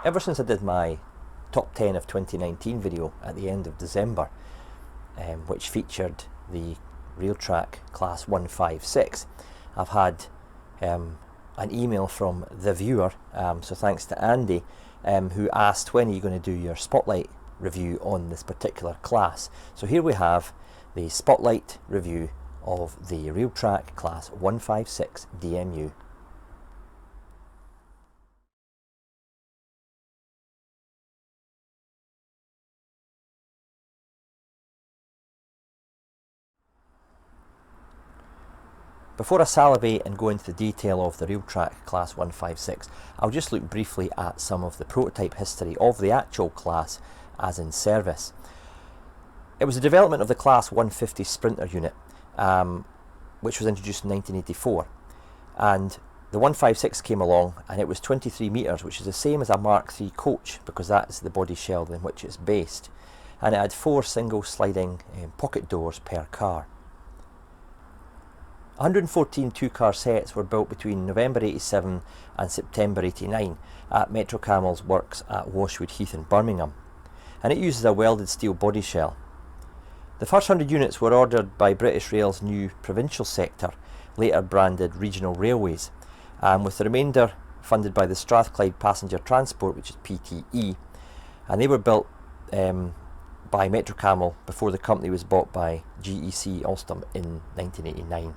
ever since I did my top 10 of 2019 video at the end of December, which featured the Realtrack Class 156, I've had an email from the viewer, so thanks to Andy, who asked, when are you going to do your spotlight review on this particular class? So here we have the spotlight review of the Realtrack Class 156 DMU. Before I salivate and go into the detail of the Realtrack Class 156, I'll just look briefly at some of the prototype history of the actual class as in service. It was the development of the Class 150 Sprinter unit, which was introduced in 1984, and the 156 came along and it was 23 metres, which is the same as a Mark III coach because that's the body shell in which it's based, and it had 4 single sliding pocket doors per car. 114 two-car sets were built between November 87 and September 89 at Metro Camel's works at Washwood Heath in Birmingham, and it uses a welded steel body shell. The first 100 units were ordered by British Rail's new provincial sector, later branded Regional Railways, with the remainder funded by the Strathclyde Passenger Transport, which is PTE, and they were built by Metro Camel before the company was bought by GEC Alstom in 1989.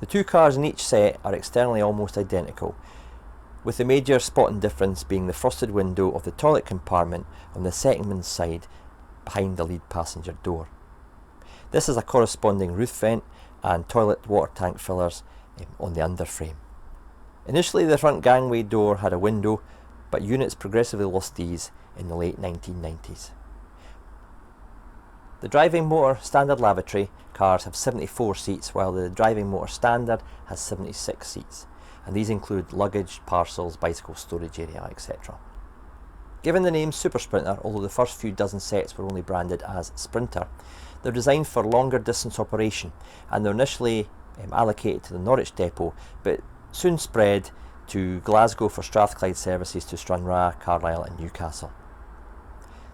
The 2 cars in each set are externally almost identical, with the major spotting difference being the frosted window of the toilet compartment on the secondman's side behind the lead passenger door. This is a corresponding roof vent and toilet water tank fillers on the underframe. Initially the front gangway door had a window, but units progressively lost these in the late 1990s. The driving motor standard lavatory cars have 74 seats, while the driving motor standard has 76 seats, and these include luggage, parcels, bicycle storage area, etc. Given the name Super Sprinter, although the first few dozen sets were only branded as Sprinter, they're designed for longer distance operation, and they're initially allocated to the Norwich depot, but soon spread to Glasgow for Strathclyde services to Stranraer, Carlisle and Newcastle.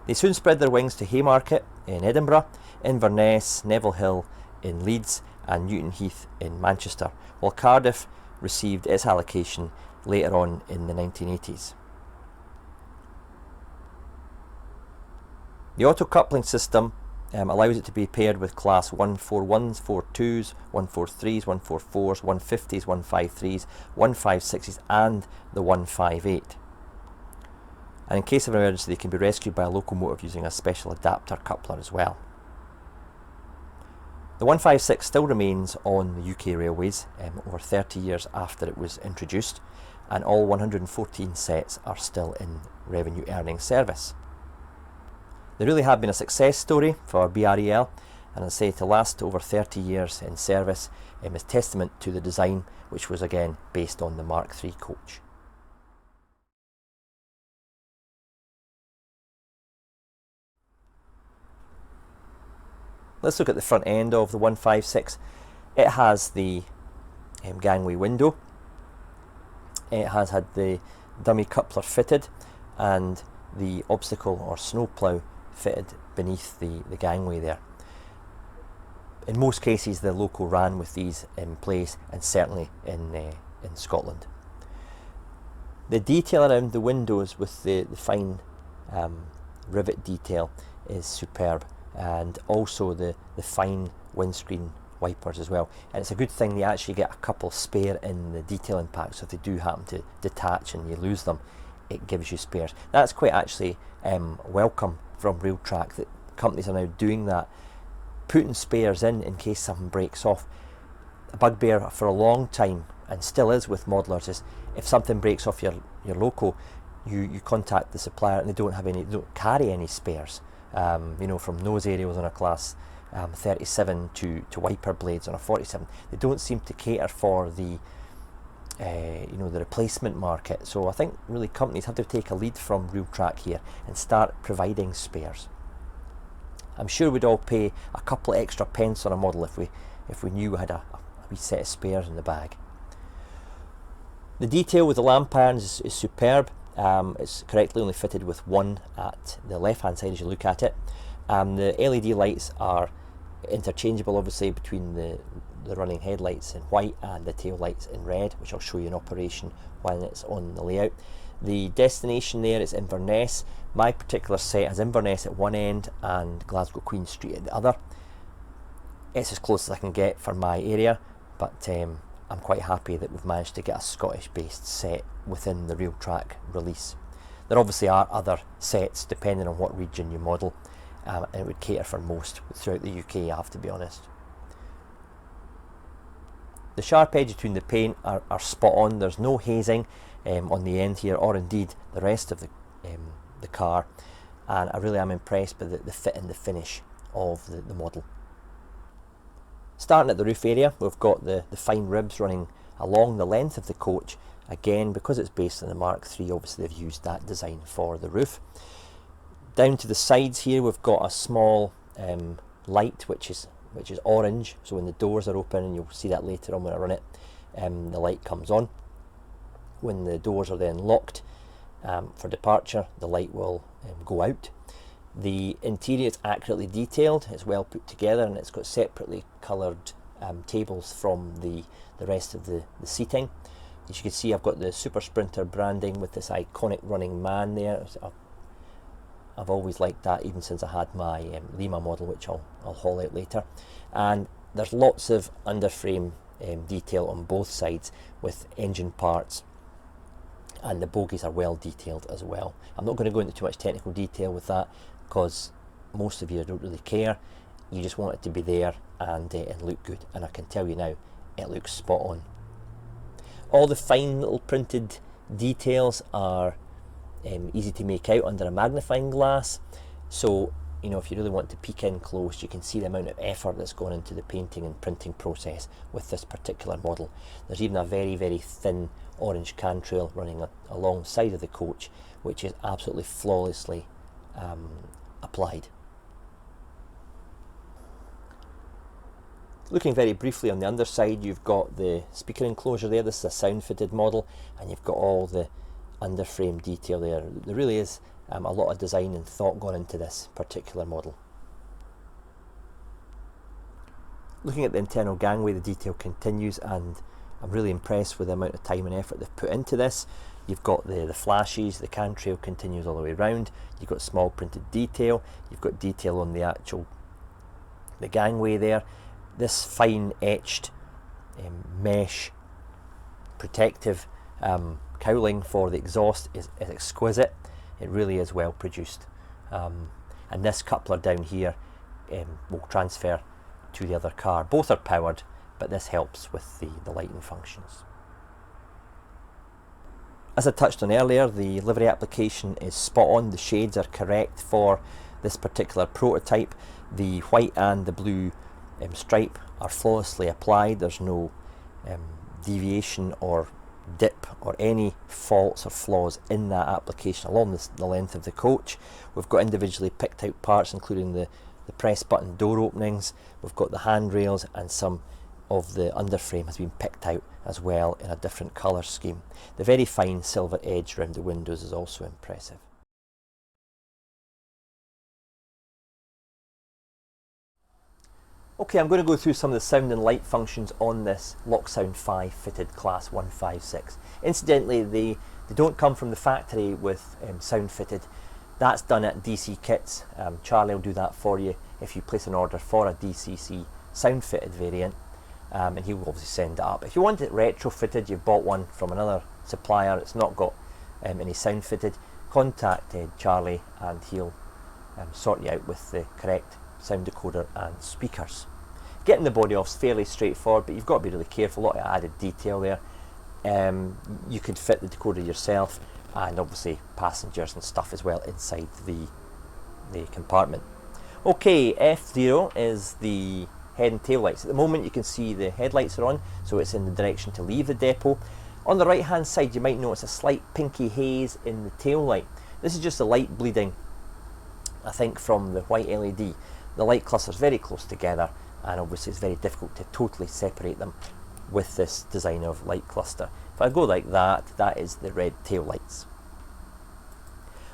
They soon spread their wings to Haymarket in Edinburgh, Inverness, Neville Hill in Leeds and Newton Heath in Manchester, while Cardiff received its allocation later on in the 1980s. The auto coupling system allows it to be paired with Class 141s, 142s, 143s, 144s, 150s, 153s, 156s and the 158. And in case of an emergency they can be rescued by a locomotive using a special adapter coupler as well. The 156 still remains on the UK railways over 30 years after it was introduced, and all 114 sets are still in revenue earning service. They really have been a success story for BREL, and I say to last over 30 years in service is testament to the design, which was again based on the Mark III coach. Let's look at the front end of the 156. It has the gangway window. It has had the dummy coupler fitted and the obstacle or snowplough fitted beneath the gangway there. In most cases the loco ran with these in place, and certainly in Scotland. The detail around the windows with the fine rivet detail is superb, and also the fine windscreen wipers as well, and it's a good thing they actually get a couple spare in the detailing pack, so if they do happen to detach and you lose them, it gives you spares. That's quite actually welcome from Realtrack, that companies are now doing that, putting spares in case something breaks off. A bugbear for a long time, and still is with modelers, is if something breaks off your loco, you contact the supplier and they don't carry any spares. You know, from nose aerials on a Class 37 to wiper blades on a 47, they don't seem to cater for the the replacement market. So I think really companies have to take a lead from Realtrack here and start providing spares. I'm sure we'd all pay a couple of extra pence on a model if we knew we had a wee set of spares in the bag. The detail with the lamp irons is superb. It's correctly only fitted with one at the left hand side as you look at it. The LED lights are interchangeable obviously between the running headlights in white and the tail lights in red, which I'll show you in operation when it's on the layout. The destination there is Inverness. My particular set has Inverness at one end and Glasgow Queen Street at the other. It's as close as I can get for my area, but I'm quite happy that we've managed to get a Scottish based set within the Realtrack release. There obviously are other sets depending on what region you model, and it would cater for most throughout the UK, I have to be honest. The sharp edge between the paint are spot on. There's no hazing on the end here, or indeed the rest of the car, and I really am impressed by the fit and the finish of the model. Starting at the roof area, we've got the fine ribs running along the length of the coach. Again, because it's based on the Mark III, obviously they've used that design for the roof. Down to the sides here, we've got a small light which is orange, so when the doors are open, and you'll see that later on when I run it, the light comes on. When the doors are then locked for departure, the light will go out. The interior is accurately detailed, it's well put together, and it's got separately coloured tables from the rest of the seating. As you can see, I've got the Super Sprinter branding with this iconic running man there. I've always liked that, even since I had my Lima model, which I'll haul out later. And there's lots of underframe detail on both sides with engine parts, and the bogies are well detailed as well. I'm not going to go into too much technical detail with that, because most of you don't really care. You just want it to be there and look good, and I can tell you now, it looks spot on. All the fine little printed details are easy to make out under a magnifying glass, so you know, if you really want to peek in close, you can see the amount of effort that's gone into the painting and printing process with this particular model. There's even a very, very thin orange cantrail running alongside of the coach, which is absolutely flawlessly applied. Looking very briefly on the underside, you've got the speaker enclosure there. This is a sound fitted model, and you've got all the underframe detail there. There really is a lot of design and thought gone into this particular model. Looking at the internal gangway, the detail continues, and I'm really impressed with the amount of time and effort they've put into this. You've got the flashes, the cantrail continues all the way around, you've got small printed detail, you've got detail on the gangway there. This fine etched mesh protective cowling for the exhaust is exquisite. It really is well produced, and this coupler down here will transfer to the other car. Both are powered, but this helps with the lighting functions. As I touched on earlier, the livery application is spot on. The shades are correct for this particular prototype. The white and the blue stripe are flawlessly applied. There's no deviation or dip or any faults or flaws in that application along the length of the coach. We've got individually picked out parts, including the press button door openings. We've got the handrails, and some of the underframe has been picked out as well in a different colour scheme. The very fine silver edge around the windows is also impressive. Okay, I'm going to go through some of the sound and light functions on this Locksound 5 fitted Class 156. Incidentally, they don't come from the factory with sound fitted. That's done at DC Kits. Charlie will do that for you if you place an order for a DCC sound fitted variant, and he will obviously send it up. If you want it retrofitted, you've bought one from another supplier, it's not got any sound fitted, contact Charlie and he'll sort you out with the correct sound decoder and speakers. Getting the body off is fairly straightforward, but you've got to be really careful. A lot of added detail there. You could fit the decoder yourself, and obviously passengers and stuff as well inside the compartment. Okay, F0 is the head and tail lights. At the moment you can see the headlights are on, so it's in the direction to leave the depot. On the right hand side you might notice a slight pinky haze in the tail light. This is just the light bleeding, I think, from the white LED. The light clusters very close together, and obviously it's very difficult to totally separate them with this design of light cluster. If If I go like that, that is the red tail lights.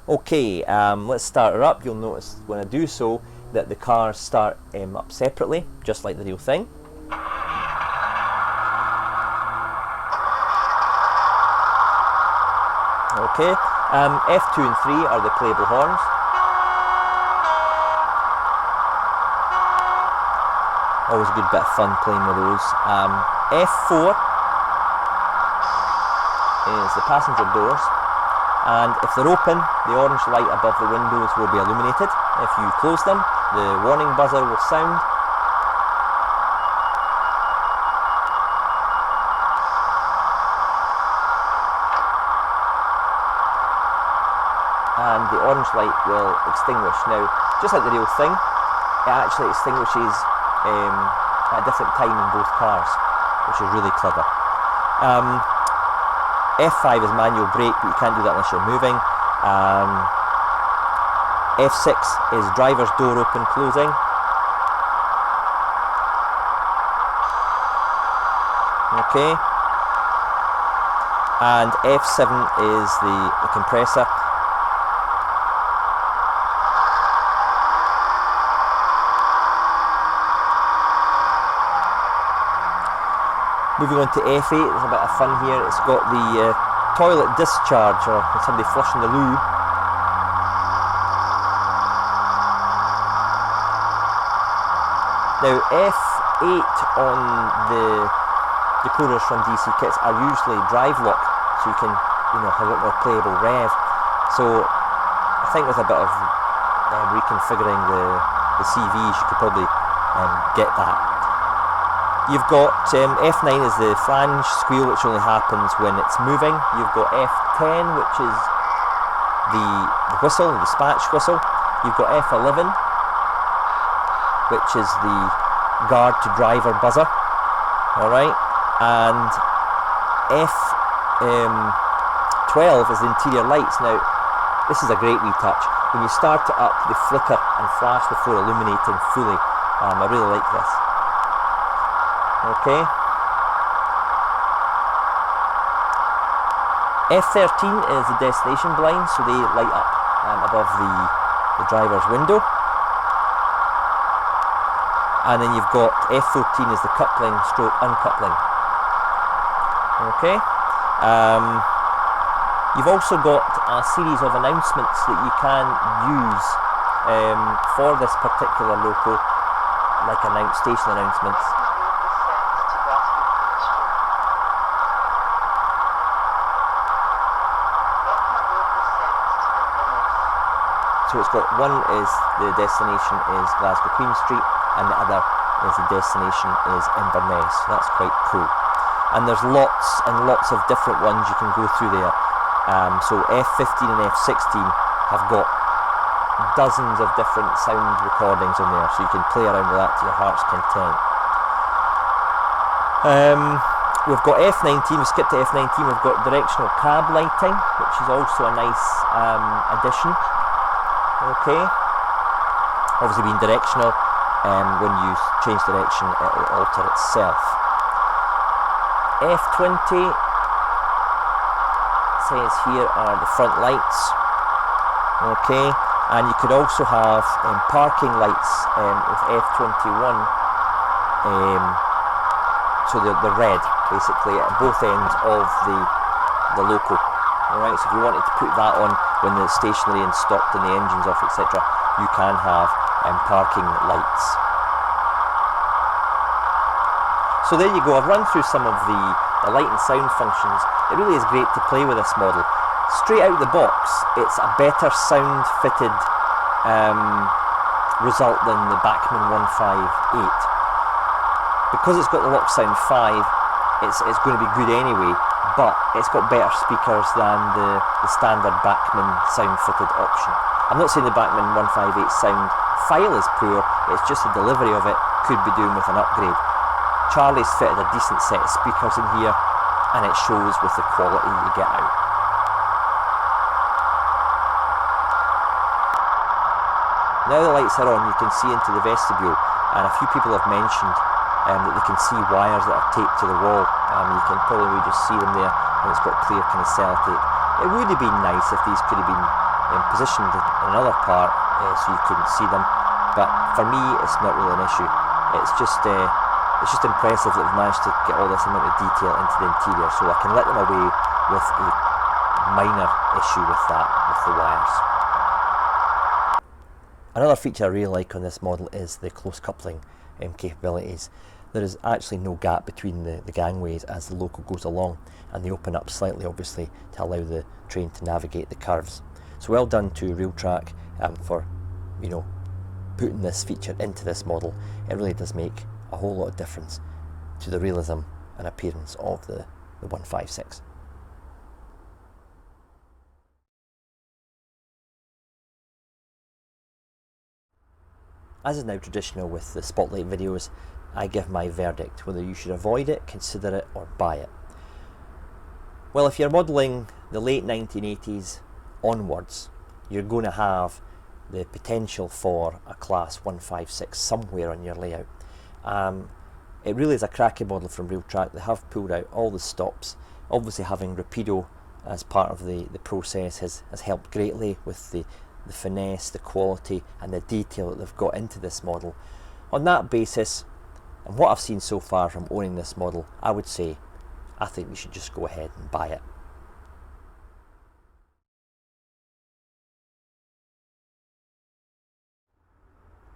Okay, let's start her up. You'll notice when I do so that the cars start up separately, just like the real thing. Okay, F2 and 3 are the playable horns. Always a good bit of fun playing with those. F4 is the passenger doors, and if they're open, the orange light above the windows will be illuminated. If you close them, the warning buzzer will sound. And the orange light will extinguish. Now, just like the real thing, it actually extinguishes at a different time in both cars, which is really clever. F5 is manual brake, but you can't do that unless you're moving. F6 is driver's door open, closing. Okay. And F7 is the compressor. Moving on to F8, there's a bit of fun here. It's got the toilet discharge, or somebody flushing the loo. Now F8 on the decoders from DC kits are usually drive lock, so you can have a lot more playable rev. So I think with a bit of reconfiguring the CVs, you could probably get that. You've got F9 is the flange squeal, which only happens when it's moving. You've got F10, which is the whistle, the dispatch whistle. You've got F11, which is the guard to driver buzzer. Alright, and F12 is the interior lights. Now, this is a great wee touch. When you start it up, they flicker and flash before illuminating fully. I really like this. Okay. F13 is the destination blinds, so they light up above the driver's window. And then you've got F14 is the coupling stroke uncoupling. Okay. You've also got a series of announcements that you can use for this particular loco, like station announcements. So it's got one is the destination is Glasgow Queen Street, and the other is the destination is Inverness. So that's quite cool. And there's lots and lots of different ones you can go through there. So F15 and F16 have got dozens of different sound recordings on there, so you can play around with that to your heart's content. We've got F19, we skipped to F19, we've got directional cab lighting, which is also a nice addition. Okay, obviously being directional, when you change direction it will alter itself. F20 says here are the front lights. Okay, and you could also have parking lights with F21, so they're red basically at both ends of the loco. Alright, so if you wanted to put that on when it's stationary and stopped and the engine's off, etc., you can have parking lights. So there you go, I've run through some of the light and sound functions. It really is great to play with this model. Straight out of the box, it's a better sound fitted result than the Bachmann 158. Because it's got the Lock Sound 5, it's going to be good anyway, but it's got better speakers than the standard Bachmann sound fitted option. I'm not saying the Bachmann 158 sound file is poor, it's just the delivery of it could be doing with an upgrade. Charlie's fitted a decent set of speakers in here, and it shows with the quality you get out. Now the lights are on, you can see into the vestibule, and a few people have mentioned that they can see wires that are taped to the wall. You can probably just see them there, and it's got clear kind of sellotape. It would have been nice if these could have been positioned in another part so you couldn't see them, but for me it's not really an issue. It's just impressive that they've managed to get all this amount of detail into the interior, so I can let them away with a minor issue with that, with the wires. Another feature I really like on this model is the close coupling capabilities. There is actually no gap between the gangways as the loco goes along, and they open up slightly obviously to allow the train to navigate the curves. So well done to Realtrack for putting this feature into this model. It really does make a whole lot of difference to the realism and appearance of the 156. As is now traditional with the Spotlight videos, I give my verdict whether you should avoid it, consider it, or buy it. Well, if you're modelling the late 1980s onwards, you're going to have the potential for a Class 156 somewhere on your layout. It really is a cracking model from Realtrack. They have pulled out all the stops. Obviously having Rapido as part of the process has helped greatly with the finesse, the quality and the detail that they've got into this model. On that basis, and what I've seen so far from owning this model, I would say I think we should just go ahead and buy it.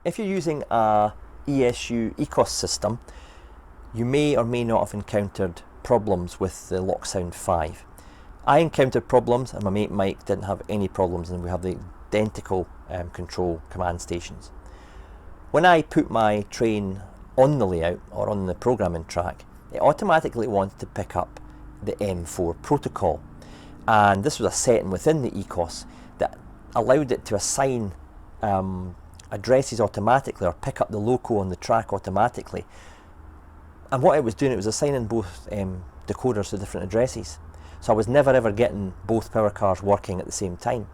If you're using a ESU ECOS system, you may or may not have encountered problems with the Locksound 5. I encountered problems and my mate Mike didn't have any problems, and we have the identical control command stations. When I put my train on the layout or on the programming track, it automatically wanted to pick up the M4 protocol, and this was a setting within the ECOS that allowed it to assign addresses automatically or pick up the loco on the track automatically. And what it was doing, it was assigning both decoders to different addresses. So I was never ever getting both power cars working at the same time.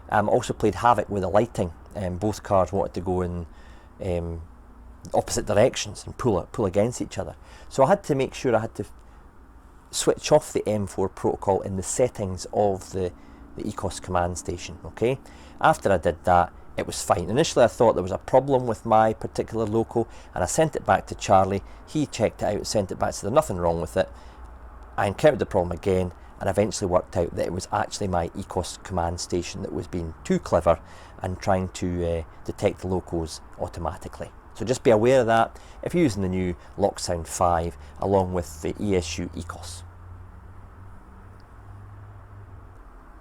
Also played havoc with the lighting. Both cars wanted to go in opposite directions and pull against each other. So I had to make sure I had to switch off the M4 protocol in the settings of the ECOS command station. Okay. After I did that, it was fine. Initially I thought there was a problem with my particular loco, and I sent it back to Charlie. He checked it out, sent it back, so there's nothing wrong with it. I encountered the problem again, and eventually worked out that it was actually my ECOS command station that was being too clever and trying to detect the locos automatically. So just be aware of that if you're using the new Locksound 5 along with the ESU ECOS.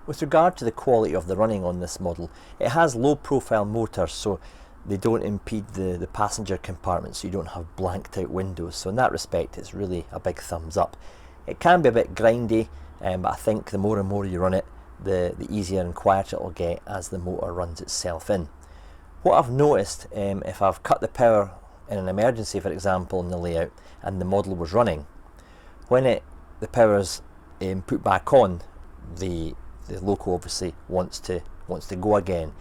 With regard to the quality of the running on this model, it has low profile motors, so they don't impede the passenger compartment, so you don't have blanked out windows. So in that respect, it's really a big thumbs up. It can be a bit grindy, but I think the more and more you run it, the easier and quieter it will get as the motor runs itself in. What I've noticed, if I've cut the power in an emergency, for example, in the layout, and the model was running, when the power's put back on, the loco obviously wants to go again.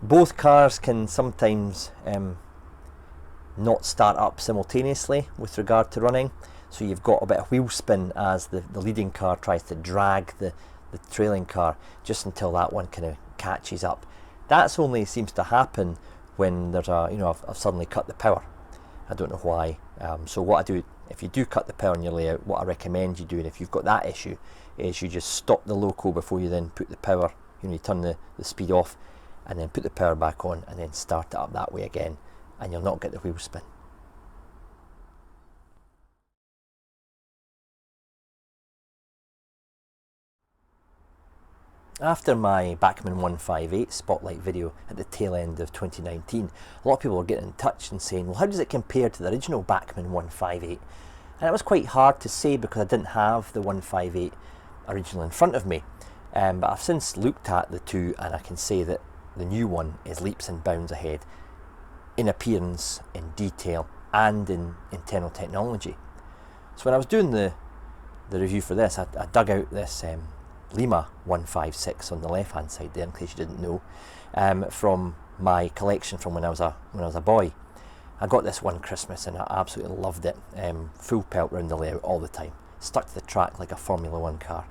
Both cars can sometimes not start up simultaneously with regard to running, so you've got a bit of wheel spin as the leading car tries to drag the trailing car just until that one kind of catches up. That's only seems to happen when there's I've suddenly cut the power. I don't know why. So what I do, if you do cut the power in your layout, what I recommend you doing if you've got that issue is you just stop the loco before you then put the power, you turn the speed off and then put the power back on and then start it up that way again, and you'll not get the wheel spin. After my Bachmann 158 Spotlight video at the tail end of 2019, a lot of people were getting in touch and saying, well, how does it compare to the original Bachmann 158? And it was quite hard to say because I didn't have the 158 original in front of me. But I've since looked at the two, and I can say that the new one is leaps and bounds ahead in appearance, in detail, and in internal technology. So when I was doing the review for this, I dug out this Lima 156 on the left hand side there, in case you didn't know, from my collection from when I was a boy. I got this one Christmas and I absolutely loved it. Full pelt round the layout all the time. Stuck to the track like a Formula 1 car.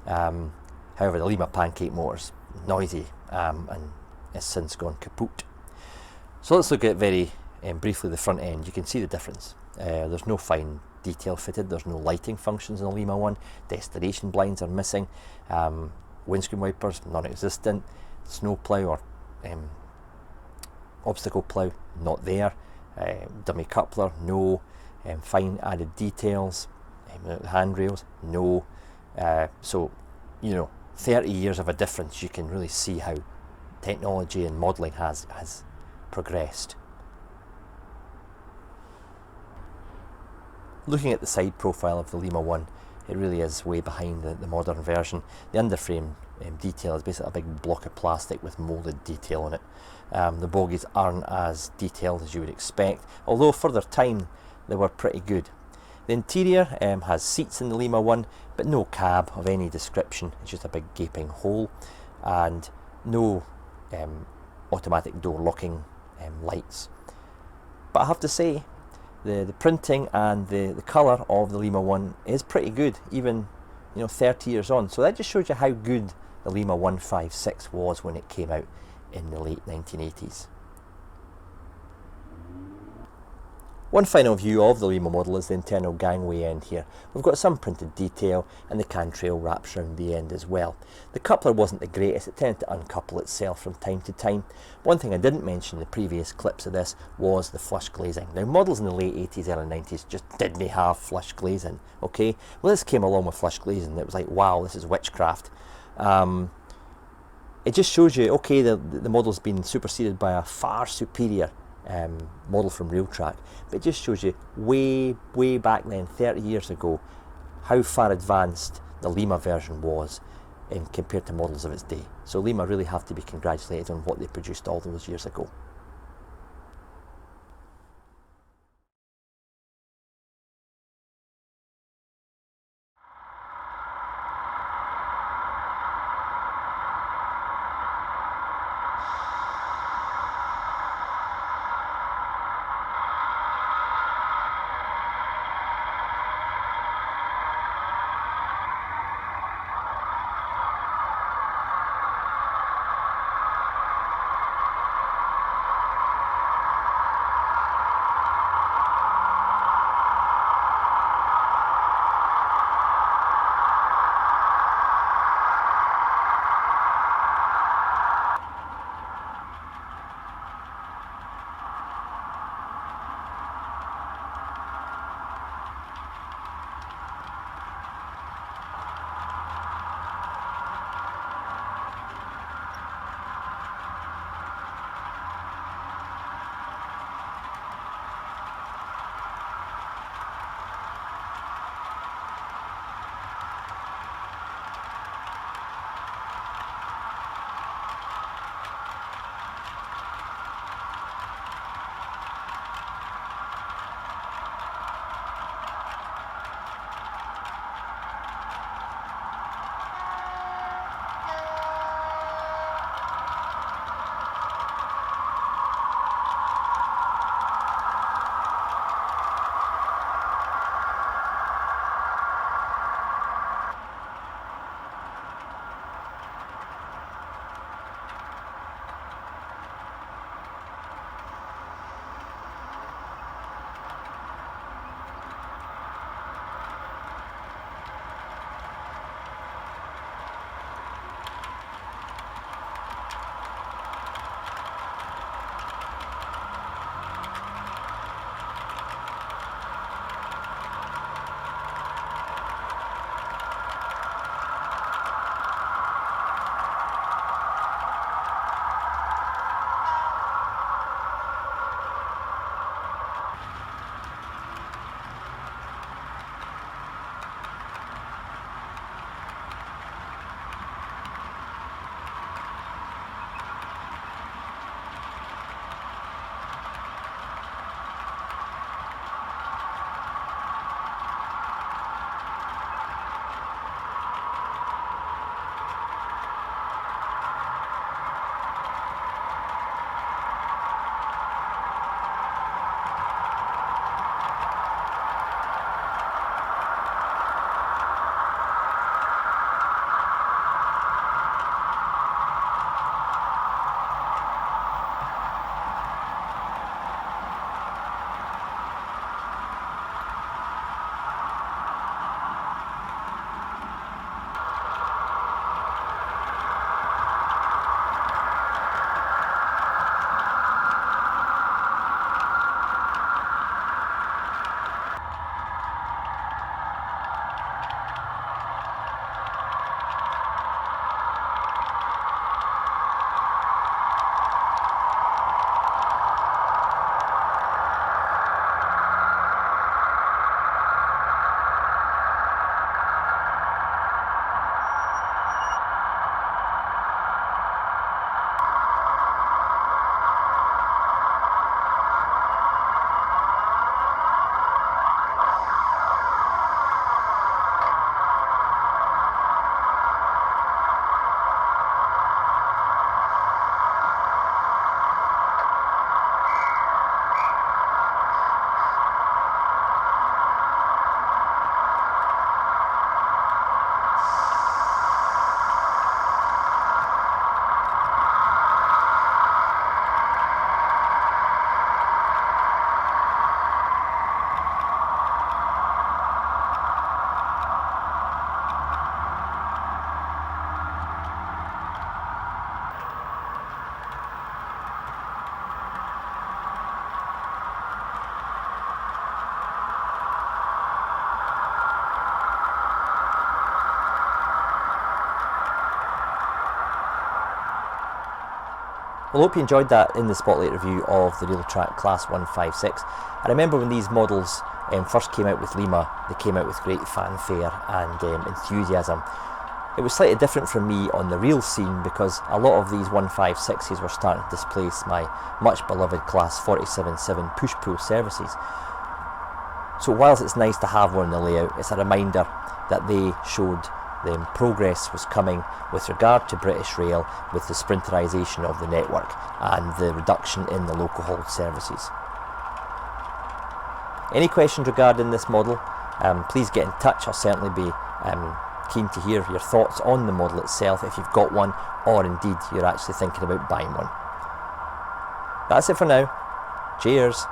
However, the Lima Pancake motor's noisy and has since gone kaput. So let's look at very briefly the front end. You can see the difference. There's no fine detail fitted, there's no lighting functions in the Lima one, destination blinds are missing, windscreen wipers non-existent, snow plough or obstacle plough not there, dummy coupler no, fine added details, handrails no. So 30 years of a difference. You can really see how technology and modelling has progressed. Looking at the side profile of the Lima 1, it really is way behind the modern version. The underframe detail is basically a big block of plastic with moulded detail on it. The bogies aren't as detailed as you would expect, although for their time they were pretty good. The interior has seats in the Lima 1, but no cab of any description. It's just a big gaping hole, and no automatic door locking lights. But I have to say, the printing and the colour of the Lima 1 is pretty good, even 30 years on. So that just shows you how good the Lima 156 was when it came out in the late 1980s. One final view of the Lima model is the internal gangway end here. We've got some printed detail and the cantrail wraps around the end as well. The coupler wasn't the greatest, it tended to uncouple itself from time to time. One thing I didn't mention in the previous clips of this was the flush glazing. Now models in the late 80s, early 90s just didn't have flush glazing, okay? Well, this came along with flush glazing. It was like, wow, this is witchcraft. It just shows you, okay, the model's been superseded by a far superior model from Realtrack, but it just shows you way back then, 30 years ago, how far advanced the Lima version was compared to models of its day. So Lima really have to be congratulated on what they produced all those years ago. Well, I hope you enjoyed that in the Spotlight review of the Realtrack Class 156. I remember when these models first came out with Lima, they came out with great fanfare and enthusiasm. It was slightly different from me on the real scene because a lot of these 156s were starting to displace my much beloved Class 47-7 push-pull services. So whilst it's nice to have one in the layout, it's a reminder that they showed progress was coming with regard to British Rail with the sprinterisation of the network and the reduction in the local hauled services. Any questions regarding this model, please get in touch. I'll certainly be keen to hear your thoughts on the model itself if you've got one or indeed you're actually thinking about buying one. That's it for now. Cheers!